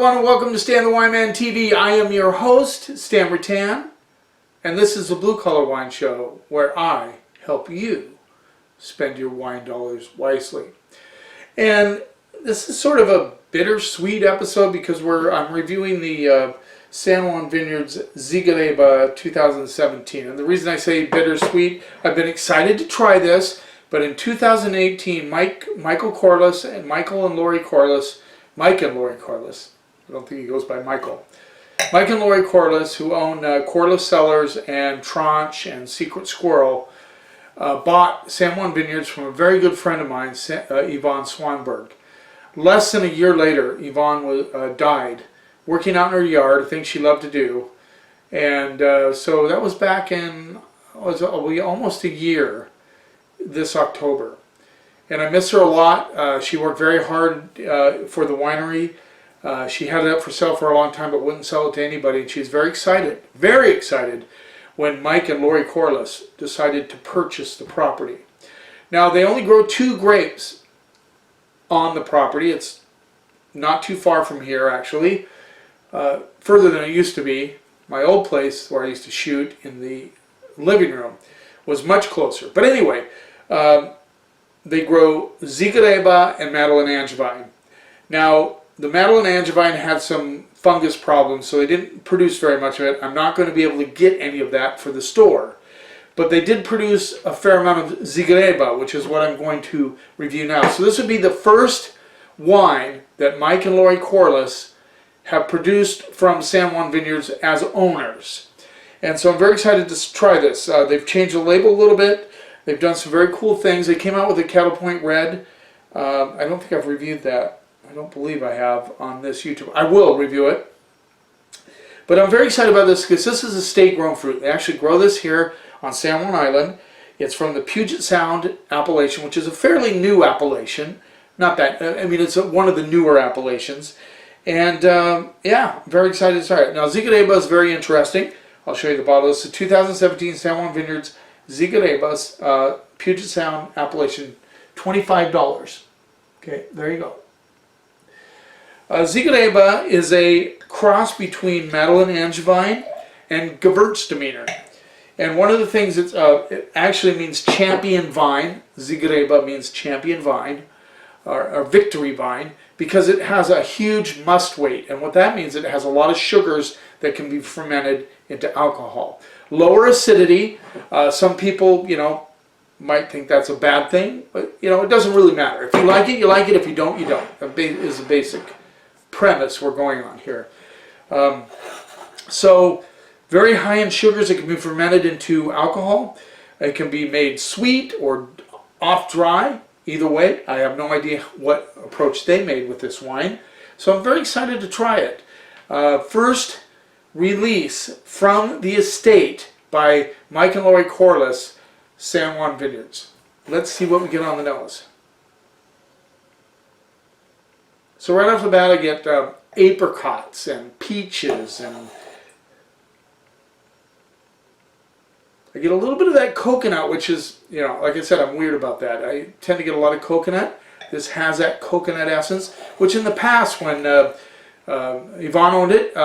everyone, and welcome to Stan the Wine Man TV. I am your host, Stan Rattan, and this is the Blue Collar Wine Show, where I help you spend your wine dollars wisely. And this is sort of a bittersweet episode because I'm reviewing the San Juan Vineyards Siegerrebe 2017. And the reason I say bittersweet, I've been excited to try this, but in 2018, Mike and Lori Corliss, I don't think he goes by Michael. Mike and Lori Corliss, who own Corliss Cellars and Tranche and Secret Squirrel, bought San Juan Vineyards from a very good friend of mine, Yvonne Swanberg. Less than a year later, Yvonne died working out in her yard, a thing she loved to do. And so that was back in almost a year this October. And I miss her a lot. She worked very hard for the winery. She had it up for sale for a long time but wouldn't sell it to anybody. And she's very excited when Mike and Lori Corliss decided to purchase the property. Now they only grow 2 grapes on the property. It's not too far from here actually. Further than it used to be. My old place where I used to shoot in the living room was much closer. But anyway, they grow Siegerrebe and Madeleine Angevine. Now, the Madeleine Angevine had some fungus problems, so they didn't produce very much of it. I'm not going to be able to get any of that for the store. But they did produce a fair amount of Siegerrebe, which is what I'm going to review now. So this would be the first wine that Mike and Lori Corliss have produced from San Juan Vineyards as owners. And so I'm very excited to try this. They've changed the label a little bit. They've done some very cool things. They came out with a Kettle Point Red. I don't think I've reviewed that. I don't believe I have on this YouTube. I will review it. But I'm very excited about this because this is a state-grown fruit. They actually grow this here on San Juan Island. It's from the Puget Sound appellation, which is a fairly new appellation. Not that, I mean, it's one of the newer appellations. And yeah, I'm very excited to try it. Now, Siegerrebe is very interesting. I'll show you the bottle. It's a 2017 San Juan Vineyards Siegerrebe, Puget Sound appellation, $25. Okay, there you go. Siegerrebe is a cross between Madeleine Angevine and Gewürztraminer. And one of the things it actually means champion vine. Siegerrebe means champion vine, or victory vine, because it has a huge must weight. And what that means, it has a lot of sugars that can be fermented into alcohol. Lower acidity. Some people, might think that's a bad thing, but it doesn't really matter. If you like it, you like it. If you don't, you don't. That is the basic premise we're going on here. So very high in sugars. It can be fermented into alcohol. It can be made sweet or off dry. Either way, I have no idea what approach they made with this wine. So I'm very excited to try it. First release from the estate by Mike and Lori Corliss, San Juan Vineyards. Let's see what we get on the nose. So right off the bat I get apricots and peaches, and I get a little bit of that coconut, which is, like I said, I'm weird about that. I tend to get a lot of coconut. This has that coconut essence, which in the past when Yvonne owned it,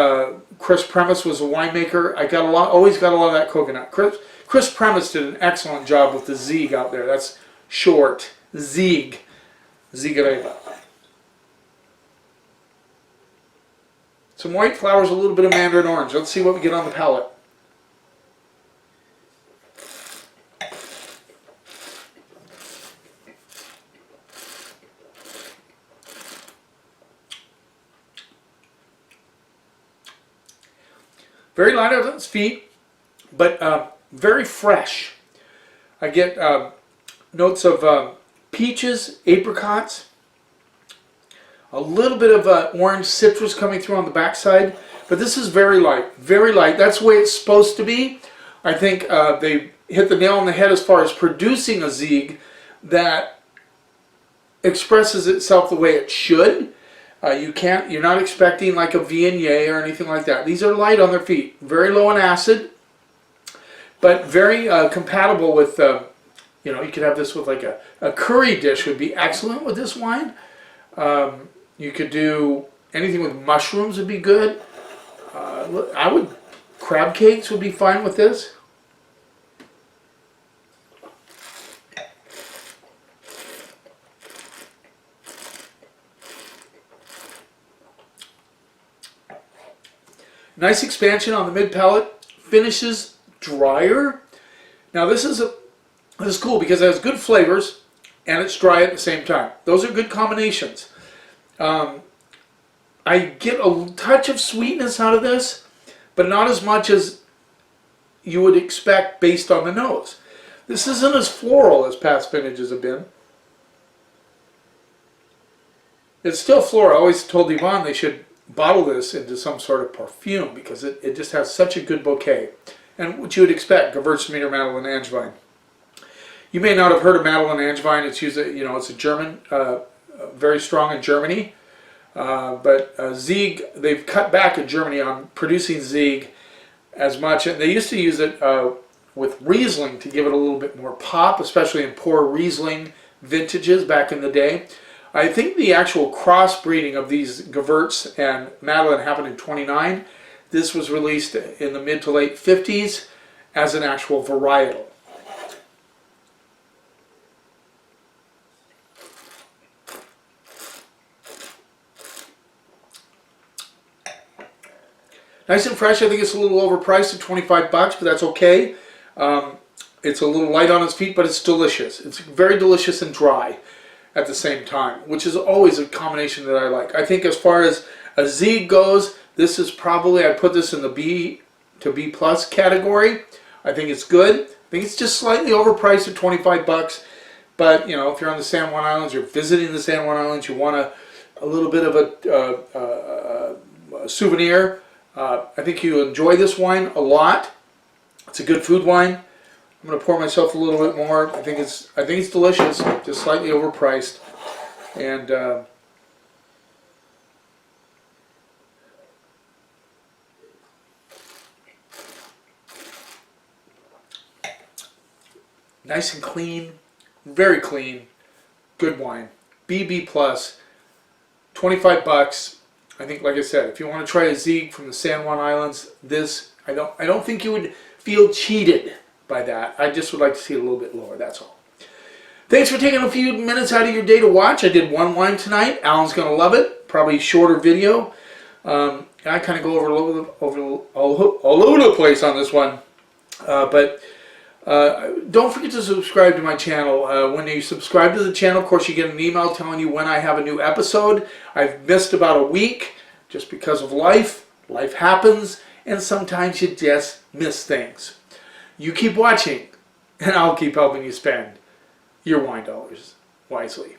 Chris Premise was a winemaker, always got a lot of that coconut. Chris Premise did an excellent job with the Zieg out there. That's short. Zieg. Siegerrebe. Some white flowers, a little bit of mandarin orange. Let's see what we get on the palate. Very light on its feet, but very fresh. I get notes of peaches, apricots, a little bit of orange citrus coming through on the backside, but this is very light, very light. That's the way it's supposed to be. I think they hit the nail on the head as far as producing a Zieg that expresses itself the way it should. You're not expecting like a Viognier or anything like that. These are light on their feet, very low in acid, but very compatible with, you could have this with like a curry dish would be excellent with this wine. You could do anything with mushrooms would be good. Crab cakes would be fine with this. Nice expansion on the mid palate. Finishes drier. Now this is cool because it has good flavors and it's dry at the same time. Those are good combinations. I get a touch of sweetness out of this, but not as much as you would expect based on the nose. This isn't as floral as past vintages have been. It's still floral. I always told Yvonne they should bottle this into some sort of perfume because it just has such a good bouquet. And what you would expect, Gewürztraminer, Madeleine, Angevine. You may not have heard of Madeleine Angevine. It's used, it's a German, very strong in Germany. But Zieg, they've cut back in Germany on producing Zieg as much. And they used to use it with Riesling to give it a little bit more pop, especially in poor Riesling vintages back in the day. I think the actual crossbreeding of these Gewürz and Madeleine happened in '29. This was released in the mid to late 50s as an actual varietal. Nice and fresh. I think it's a little overpriced at 25 bucks, but that's okay. It's a little light on its feet, but it's delicious. It's very delicious and dry at the same time, which is always a combination that I like. I think as far as a Zieg goes, this is probably, I put this in the B to B plus category. I think it's good. I think it's just slightly overpriced at 25 bucks. But, if you're on the San Juan Islands, you're visiting the San Juan Islands, you want a little bit of a souvenir, I think you enjoy this wine a lot. It's a good food wine. I'm going to pour myself a little bit more. I think it's delicious, just slightly overpriced, and nice and clean, very clean, good wine. BB plus, 25 bucks. I think, like I said, if you want to try a Zieg from the San Juan Islands, this I don't think you would feel cheated by that. I just would like to see it a little bit lower, that's all. Thanks for taking a few minutes out of your day to watch. I did one wine tonight. Alan's going to love it. Probably a shorter video. I kind of go all over the place on this one. But don't forget to subscribe to my channel. When you subscribe to the channel, of course, you get an email telling you when I have a new episode. I've missed about a week just because of life. Life happens, and sometimes you just miss things. You keep watching, and I'll keep helping you spend your wine dollars wisely.